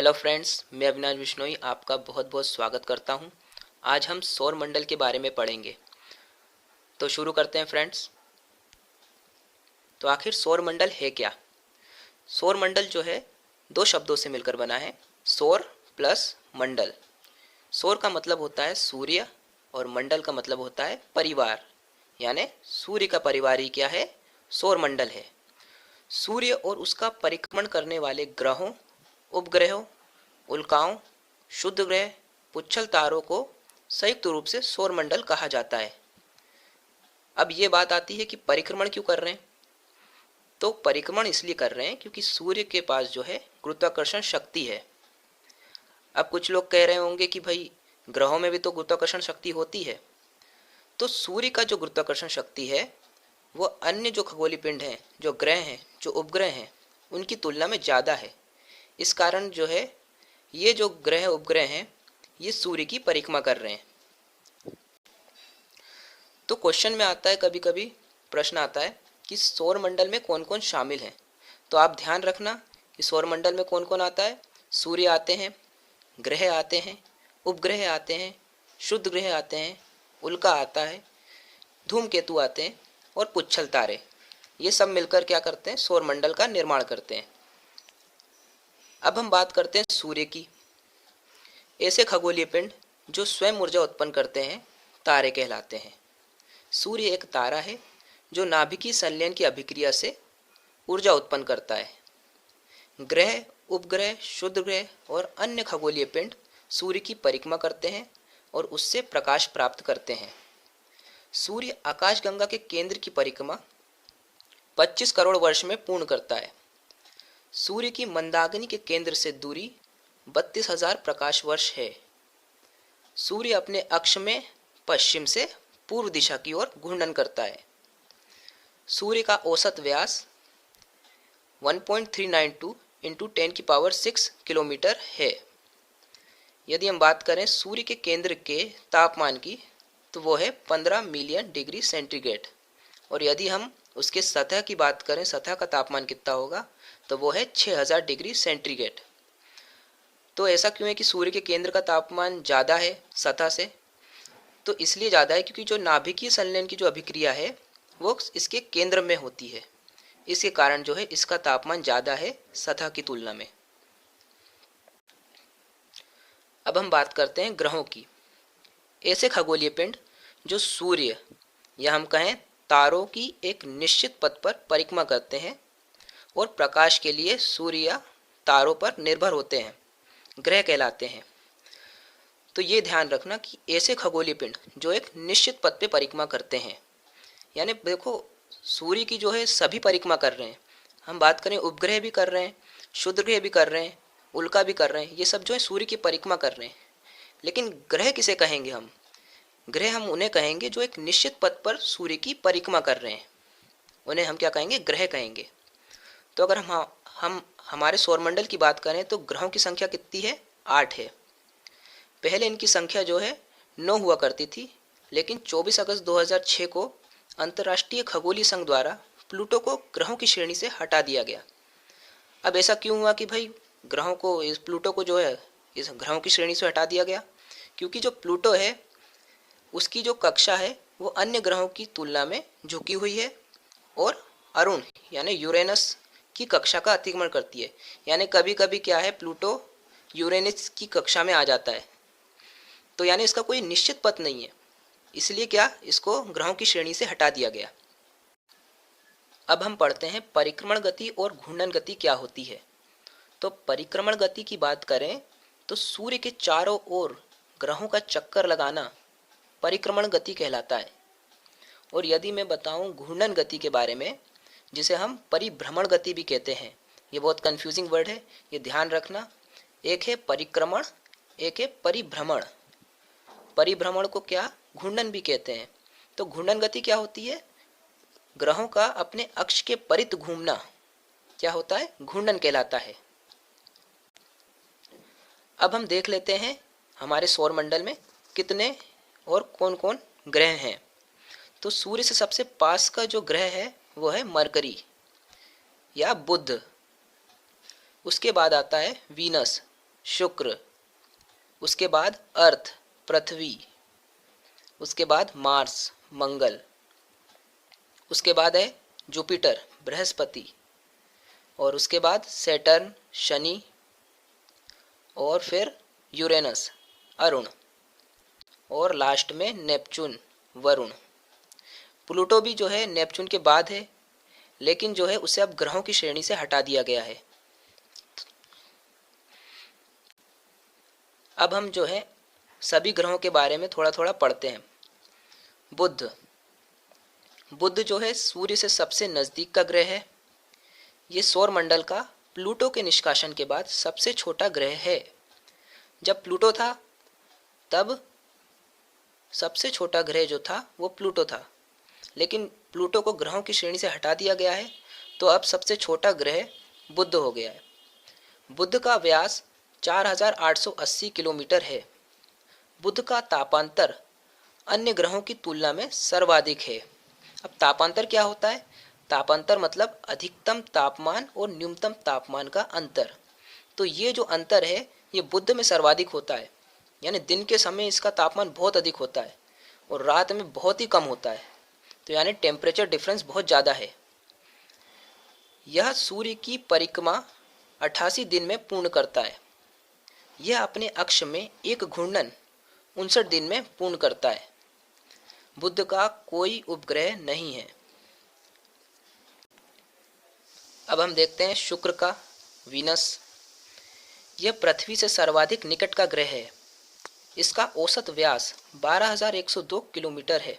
Hello friends, मैं अविनाश बिश्नोई आपका बहुत बहुत स्वागत करता हूं। आज हम सौर मंडल के बारे में पढ़ेंगे। तो शुरू करते हैं फ्रेंड्स। तो आखिर सौर मंडल है क्या? सौर मंडल जो है दो शब्दों से मिलकर बना है, सौर प्लस मंडल। सौर का मतलब होता है सूर्य और मंडल का मतलब होता है परिवार, यानी सूर्य का परिवार ही क्या है? सौर मंडल है। सूर्य और उसका परिक्रमण करने वाले ग्रहों, उपग्रहों, उल्काओं, शुद्ध ग्रह, पुच्छल तारों को संयुक्त रूप से सौर मंडल कहा जाता है। अब ये बात आती है कि परिक्रमण क्यों कर रहे हैं? तो परिक्रमण इसलिए कर रहे हैं क्योंकि सूर्य के पास जो है गुरुत्वाकर्षण शक्ति है। अब कुछ लोग कह रहे होंगे कि भाई ग्रहों में भी तो गुरुत्वाकर्षण शक्ति होती है। तो सूर्य का जो गुरुत्वाकर्षण शक्ति है वो अन्य जो खगोलीय पिंड हैं, जो ग्रह हैं, जो उपग्रह हैं, उनकी तुलना में ज़्यादा है। इस कारण जो है ये जो ग्रह उपग्रह हैं ये सूर्य की परिक्रमा कर रहे हैं। तो क्वेश्चन में आता है, कभी कभी प्रश्न आता है कि सौर मंडल में कौन कौन शामिल है। तो आप ध्यान रखना कि सौर मंडल में कौन कौन आता है। सूर्य आते हैं, ग्रह आते हैं, उपग्रह आते हैं, शुद्ध ग्रह आते हैं, उल्का आता है, धूमकेतु आते हैं और पुच्छल तारे। ये सब मिलकर क्या करते हैं? सौर मंडल का निर्माण करते हैं। अब हम बात करते हैं सूर्य की। ऐसे खगोलीय पिंड जो स्वयं ऊर्जा उत्पन्न करते हैं तारे कहलाते हैं। सूर्य एक तारा है जो नाभिकीय संलयन की अभिक्रिया से ऊर्जा उत्पन्न करता है। ग्रह, उपग्रह, शुद्ध ग्रह और अन्य खगोलीय पिंड सूर्य की परिक्रमा करते हैं और उससे प्रकाश प्राप्त करते हैं। सूर्य आकाशगंगा के केंद्र की परिक्रमा 25 करोड़ वर्ष में पूर्ण करता है। सूर्य की मंदाकिनी के केंद्र से दूरी 32,000 प्रकाश वर्ष है। सूर्य अपने अक्ष में पश्चिम से पूर्व दिशा की ओर घूर्णन करता है। सूर्य का औसत व्यास 1.392 इंटू 10⁶ किलोमीटर है। यदि हम बात करें सूर्य के केंद्र के तापमान की तो वो है 15 मिलियन डिग्री सेंटीग्रेड। और यदि हम उसके सतह की बात करें, सतह का तापमान कितना होगा, तो वो है 6000 डिग्री सेंटीग्रेड। तो ऐसा क्यों है कि सूर्य के केंद्र का तापमान ज़्यादा है सतह से? तो इसलिए ज़्यादा है क्योंकि जो नाभिकीय संलयन की जो अभिक्रिया है वो इसके केंद्र में होती है। इसके कारण जो है इसका तापमान ज़्यादा है सतह की तुलना में। अब हम बात करते हैं ग्रहों की। ऐसे खगोलीय पिंड जो सूर्य या हम कहें तारों की एक निश्चित पथ पर परिक्रमा करते हैं और प्रकाश के लिए सूर्य या तारों पर निर्भर होते हैं, ग्रह कहलाते हैं। तो ये ध्यान रखना कि ऐसे खगोलीय पिंड जो एक निश्चित पथ पे परिक्रमा करते हैं, यानी देखो सूर्य की जो है सभी परिक्रमा कर रहे हैं। हम बात करें उपग्रह भी कर रहे हैं, शुद्ध ग्रह भी कर रहे हैं, उल्का भी कर रहे हैं, ये सब जो है सूर्य की परिक्रमा कर रहे हैं। लेकिन ग्रह किसे कहेंगे हम? ग्रह हम उन्हें कहेंगे जो एक निश्चित पथ पर सूर्य की परिक्रमा कर रहे हैं, उन्हें हम क्या कहेंगे? ग्रह कहेंगे। तो अगर हम हमारे सौरमंडल की बात करें तो ग्रहों की संख्या कितनी है? 8 है। पहले इनकी संख्या जो है 9 हुआ करती थी, लेकिन 24 अगस्त 2006 को अंतर्राष्ट्रीय खगोलीय संघ द्वारा प्लूटो को ग्रहों की श्रेणी से हटा दिया गया। अब ऐसा क्यों हुआ कि भाई ग्रहों को, इस प्लूटो को जो है इस ग्रहों की श्रेणी से हटा दिया गया? क्योंकि जो प्लूटो है उसकी जो कक्षा है वो अन्य ग्रहों की तुलना में झुकी हुई है और अरुण यानी यूरेनस की कक्षा का अतिक्रमण करती है। यानी कभी कभी क्या है, प्लूटो यूरेनस की कक्षा में आ जाता है। तो यानी इसका कोई निश्चित पथ नहीं है, इसलिए क्या इसको ग्रहों की श्रेणी से हटा दिया गया। अब हम पढ़ते हैं परिक्रमण गति और घूर्णन गति क्या होती है। तो परिक्रमण गति की बात करें तो सूर्य के चारों ओर ग्रहों का चक्कर लगाना परिक्रमण गति कहलाता है। और यदि मैं बताऊं घूर्णन गति के बारे में, जिसे हम परिभ्रमण गति भी कहते हैं, ये बहुत कंफ्यूजिंग वर्ड है, ये ध्यान रखना। एक है परिक्रमण, एक है परिभ्रमण। परिभ्रमण को क्या घूर्णन भी कहते हैं। तो घूर्णन गति क्या होती है? ग्रहों का अपने अक्ष के परित घूमना क्या होता है? घूर्णन कहलाता है। अब हम देख लेते हैं हमारे सौरमंडल में कितने और कौन कौन ग्रह हैं। तो सूर्य से सबसे पास का जो ग्रह है वो है मरकरी या बुध। उसके बाद आता है वीनस शुक्र, उसके बाद अर्थ पृथ्वी, उसके बाद मार्स मंगल, उसके बाद है जुपिटर बृहस्पति, और उसके बाद सैटर्न शनि, और फिर यूरेनस अरुण, और लास्ट में नेपच्यून वरुण। प्लूटो भी जो है नेपच्यून के बाद है, लेकिन जो है उसे अब ग्रहों की श्रेणी से हटा दिया गया है। अब हम जो है सभी ग्रहों के बारे में थोड़ा थोड़ा पढ़ते हैं। बुध, बुध जो है सूर्य से सबसे नज़दीक का ग्रह है। ये सौर मंडल का प्लूटो के निष्कासन के बाद सबसे छोटा ग्रह है। जब प्लूटो था तब सबसे छोटा ग्रह जो था वो प्लूटो था, लेकिन प्लूटो को ग्रहों की श्रेणी से हटा दिया गया है, तो अब सबसे छोटा ग्रह बुध हो गया है। बुध का व्यास 4880 किलोमीटर है। बुध का तापांतर अन्य ग्रहों की तुलना में सर्वाधिक है। अब तापांतर क्या होता है? तापांतर मतलब अधिकतम तापमान और न्यूनतम तापमान का अंतर। तो ये जो अंतर है ये बुध में सर्वाधिक होता है, यानी दिन के समय इसका तापमान बहुत अधिक होता है और रात में बहुत ही कम होता है। तो यानी टेम्परेचर डिफरेंस बहुत ज़्यादा है। यह सूर्य की परिक्रमा 88 दिन में पूर्ण करता है। यह अपने अक्ष में एक घूर्णन 59 दिन में पूर्ण करता है। बुध का कोई उपग्रह नहीं है। अब हम देखते हैं शुक्र का, वीनस। यह पृथ्वी से सर्वाधिक निकट का ग्रह है। इसका औसत व्यास 12,102 किलोमीटर है।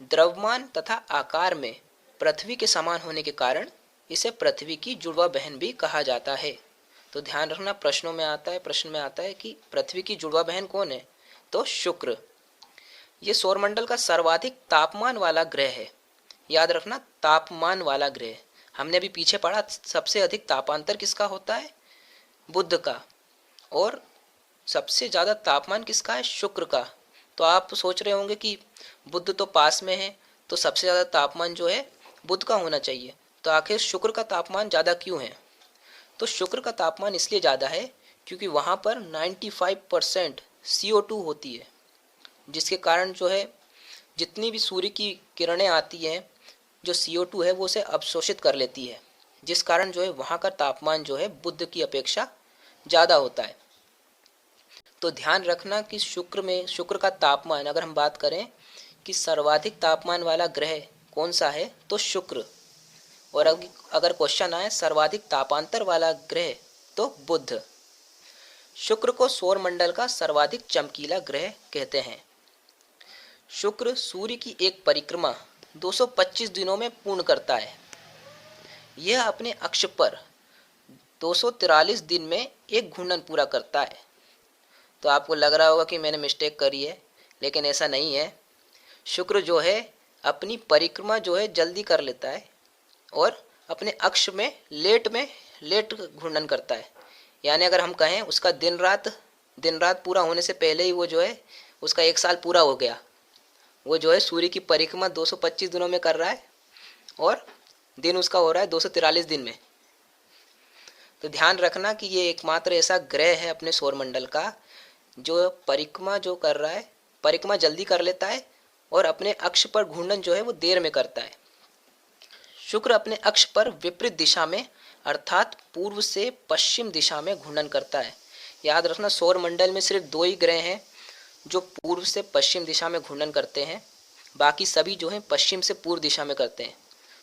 द्रव्यमान तथा आकार में पृथ्वी के समान होने के कारण इसे पृथ्वी की जुड़वा बहन भी कहा जाता है। तो ध्यान रखना, प्रश्न में आता है कि पृथ्वी की जुड़वा बहन कौन है? तो शुक्र। ये सौरमंडल का सर्वाधिक तापमान वाला ग्रह है। याद रखना, तापमान वाला ग्रह। हमने अभी पीछे पढ़ा सबसे अधिक तापांतर किसका होता है? बुध का। और सबसे ज़्यादा तापमान किसका है? शुक्र का। तो आप सोच रहे होंगे कि बुध तो पास में है, तो सबसे ज़्यादा तापमान जो है बुध का होना चाहिए, तो आखिर शुक्र का तापमान ज़्यादा क्यों है? तो शुक्र का तापमान इसलिए ज़्यादा है क्योंकि वहाँ पर 95% CO2 होती है, जिसके कारण जो है जितनी भी सूर्य की किरणें आती हैं, जो CO2 है वो उसे अवशोषित कर लेती है, जिस कारण जो है वहाँ का तापमान जो है बुध की अपेक्षा ज़्यादा होता है। तो ध्यान रखना कि शुक्र का तापमान, अगर हम बात करें कि सर्वाधिक तापमान वाला ग्रह कौन सा है, तो शुक्र। और अगर क्वेश्चन आए सर्वाधिक तापांतर वाला ग्रह, तो बुध। शुक्र को सौरमंडल का सर्वाधिक चमकीला ग्रह कहते हैं। शुक्र सूर्य की एक परिक्रमा 225 दिनों में पूर्ण करता है। यह अपने अक्ष पर 243 दिन में एक घूर्णन पूरा करता है। तो आपको लग रहा होगा कि मैंने मिस्टेक करी है, लेकिन ऐसा नहीं है। शुक्र जो है अपनी परिक्रमा जो है जल्दी कर लेता है और अपने अक्ष में लेट घूर्णन करता है। यानी अगर हम कहें उसका दिन रात पूरा होने से पहले ही वो जो है उसका 1 साल पूरा हो गया। वो जो है सूर्य की परिक्रमा 225 दिनों में कर रहा है और दिन उसका हो रहा है 243 दिन में। तो ध्यान रखना कि ये एकमात्र ऐसा ग्रह है अपने सौरमंडल का जो परिक्रमा जो कर रहा है, परिक्रमा जल्दी कर लेता है और अपने अक्ष पर घूर्णन जो है वो देर में करता है। शुक्र अपने अक्ष पर विपरीत दिशा में अर्थात पूर्व से पश्चिम दिशा में घूर्णन करता है। याद रखना, सौरमंडल में सिर्फ 2 ही ग्रह हैं जो पूर्व से पश्चिम दिशा में घूर्णन करते हैं, बाकी सभी जो हैं पश्चिम से पूर्व दिशा में करते हैं।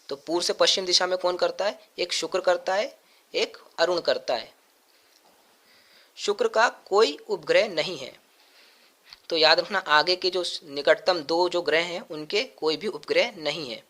तो पूर्व से पश्चिम दिशा में कौन करता है? एक शुक्र करता है, एक अरुण करता है। शुक्र का कोई उपग्रह नहीं है। तो याद रखना, आगे के जो निकटतम 2 जो ग्रह हैं उनके कोई भी उपग्रह नहीं है।